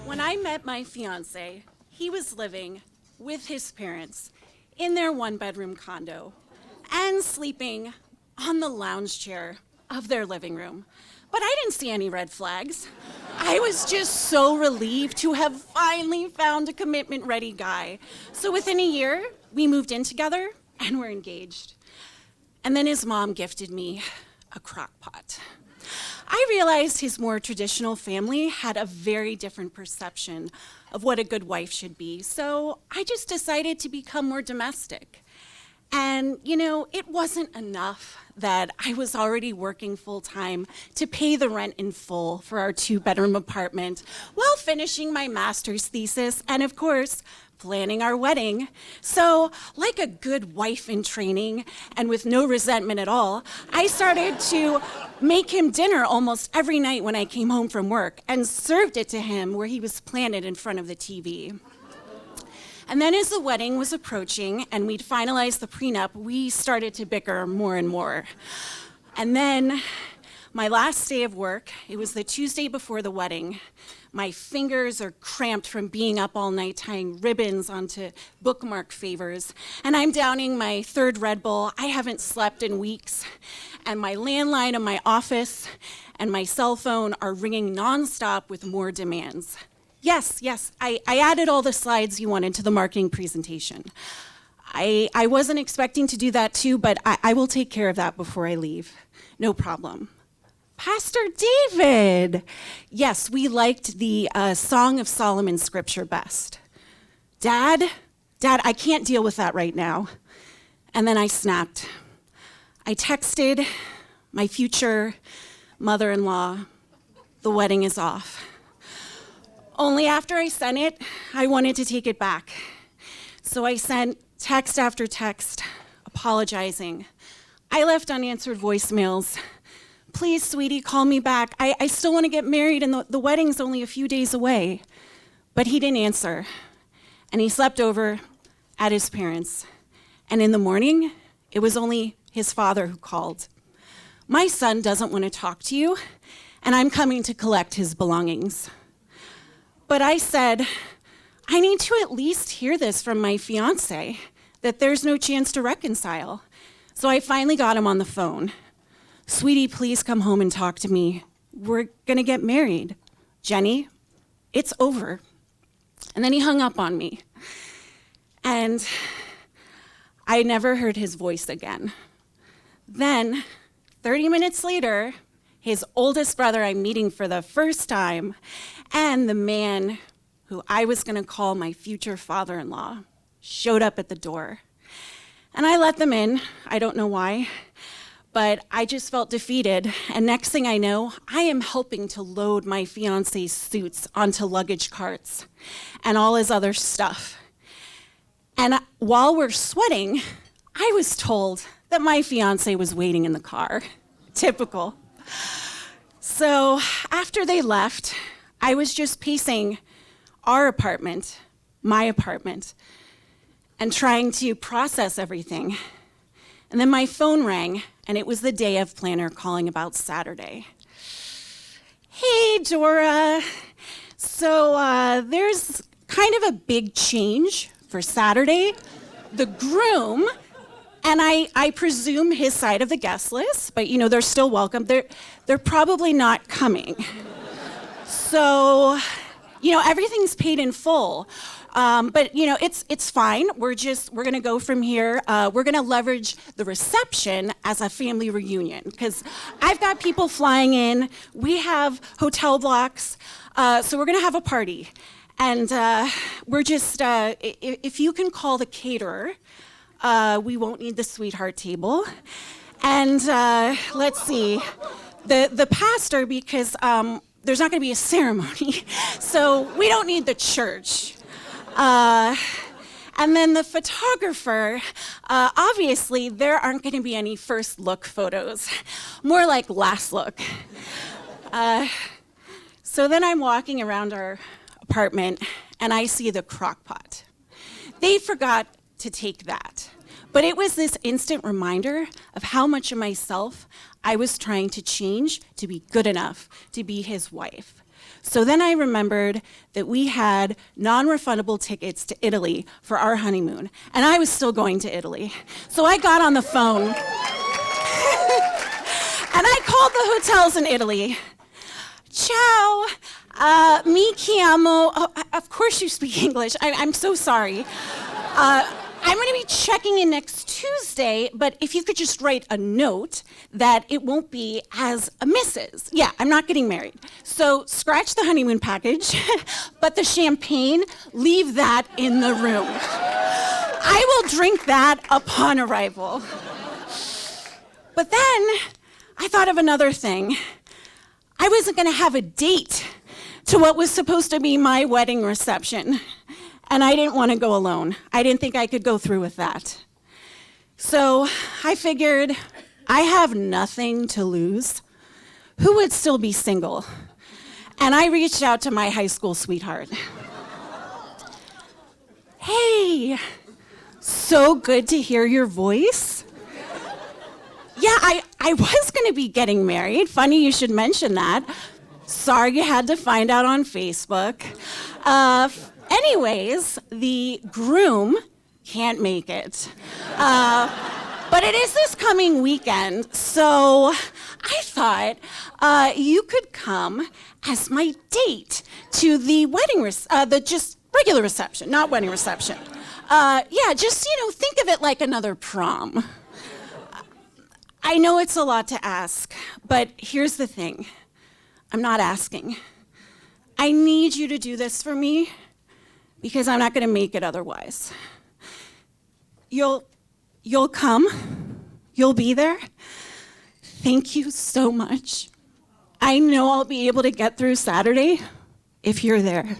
When I met my fiance, he was living with his parents in their one-bedroom condo and sleeping on the lounge chair of their living room. But I didn't see any red flags. I was just so relieved to have finally found a commitment-ready guy. So within a year, we moved in together and were engaged. And then his mom gifted me a crock pot. I realized his more traditional family had a very different perception of what a good wife should be, so I just decided to become more domestic. And, it wasn't enough that I was already working full-time to pay the rent in full for our 2-bedroom apartment while finishing my master's thesis and, of course, planning our wedding. So, like a good wife in training and with no resentment at all, I started to make him dinner almost every night when I came home from work and served it to him where he was planted in front of the TV. And then as the wedding was approaching and we'd finalized the prenup, we started to bicker more and more. And then my last day of work, it was the Tuesday before the wedding. My fingers are cramped from being up all night tying ribbons onto bookmark favors. And I'm downing my 3rd Red Bull. I haven't slept in weeks. And my landline in my office and my cell phone are ringing nonstop with more demands. Yes, I added all the slides you wanted to the marketing presentation. I wasn't expecting to do that too, but I will take care of that before I leave. No problem. Pastor David! Yes, we liked the Song of Solomon scripture best. Dad, I can't deal with that right now. And then I snapped. I texted my future mother-in-law, the wedding is off. Only after I sent it, I wanted to take it back. So I sent text after text, apologizing. I left unanswered voicemails. Please, sweetie, call me back. I still want to get married and the wedding's only a few days away. But he didn't answer. And he slept over at his parents'. And in the morning, it was only his father who called. My son doesn't want to talk to you, and I'm coming to collect his belongings. But I said, I need to at least hear this from my fiance, that there's no chance to reconcile. So I finally got him on the phone. Sweetie, please come home and talk to me. We're gonna get married. Jenny, it's over. And then he hung up on me. And I never heard his voice again. Then, 30 minutes later, his oldest brother I'm meeting for the first time, and the man who I was gonna call my future father-in-law showed up at the door. And I let them in, I don't know why, but I just felt defeated. And next thing I know, I am helping to load my fiance's suits onto luggage carts and all his other stuff. And while we're sweating, I was told that my fiance was waiting in the car. Typical. So after they left, I was just pacing our apartment, my apartment, and trying to process everything. And then my phone rang, and it was the day of planner calling about Saturday. Hey, Dora. So there's kind of a big change for Saturday. The groom, and I presume his side of the guest list, but they're still welcome. They're probably not coming. So, everything's paid in full. But it's fine. We're gonna go from here. We're gonna leverage the reception as a family reunion because I've got people flying in. We have hotel blocks, so we're gonna have a party. And we're just, if you can call the caterer, we won't need the sweetheart table. And let's see, the pastor, because there's not gonna be a ceremony, so we don't need the church. And then the photographer, obviously there aren't gonna be any first look photos, more like last look. So then I'm walking around our apartment and I see the crock pot. They forgot to take that. But it was this instant reminder of how much of myself I was trying to change to be good enough to be his wife. So then I remembered that we had non-refundable tickets to Italy for our honeymoon, and I was still going to Italy. So I got on the phone, and I called the hotels in Italy. Ciao, mi chiamo. Oh, of course you speak English. I'm so sorry. I'm going to be checking in next Tuesday, but if you could just write a note that it won't be as a Mrs. Yeah, I'm not getting married. So scratch the honeymoon package, but the champagne, leave that in the room. I will drink that upon arrival. But then I thought of another thing. I wasn't going to have a date to what was supposed to be my wedding reception. And I didn't want to go alone. I didn't think I could go through with that. So I figured I have nothing to lose. Who would still be single? And I reached out to my high school sweetheart. Hey, so good to hear your voice. Yeah, I was going to be getting married. Funny you should mention that. Sorry you had to find out on Facebook. Anyways, the groom can't make it. But it is this coming weekend, so I thought you could come as my date to the wedding, the just regular reception, not wedding reception. Yeah, just, think of it like another prom. I know it's a lot to ask, but here's the thing. I'm not asking. I need you to do this for me, because I'm not going to make it otherwise. You'll come. You'll be there. Thank you so much. I know I'll be able to get through Saturday if you're there.